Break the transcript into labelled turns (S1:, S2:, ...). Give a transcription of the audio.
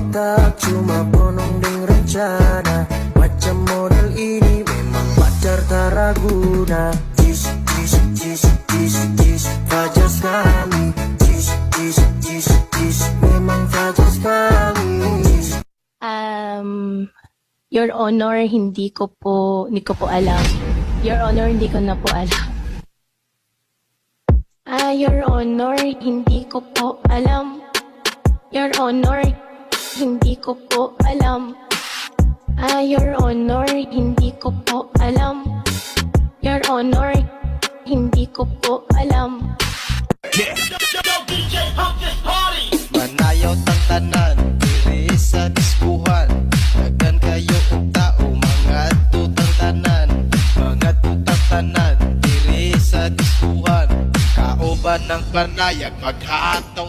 S1: otak cuma bonong ding rencana. Macam model ini memang pacar tak raguna. Jis, jis, jis, jis, jis, fajar sekali. Jis, jis, jis, jis, memang fajar sekali.
S2: Your Honor, hindi ko po alam. Your Honor, hindi ko na po alam. Your Honor, hindi ko po alam. Your Honor, hindi ko po alam. Your Honor, hindi ko po alam. Your Honor, hindi ko po alam.
S3: Manayaw tang tanan, diri sa diskuhan. Dagan kayo og tao, mga tutang tanan. Mga tutang tanan, diri sa diskuhan. Kauban ng panayag, maghataw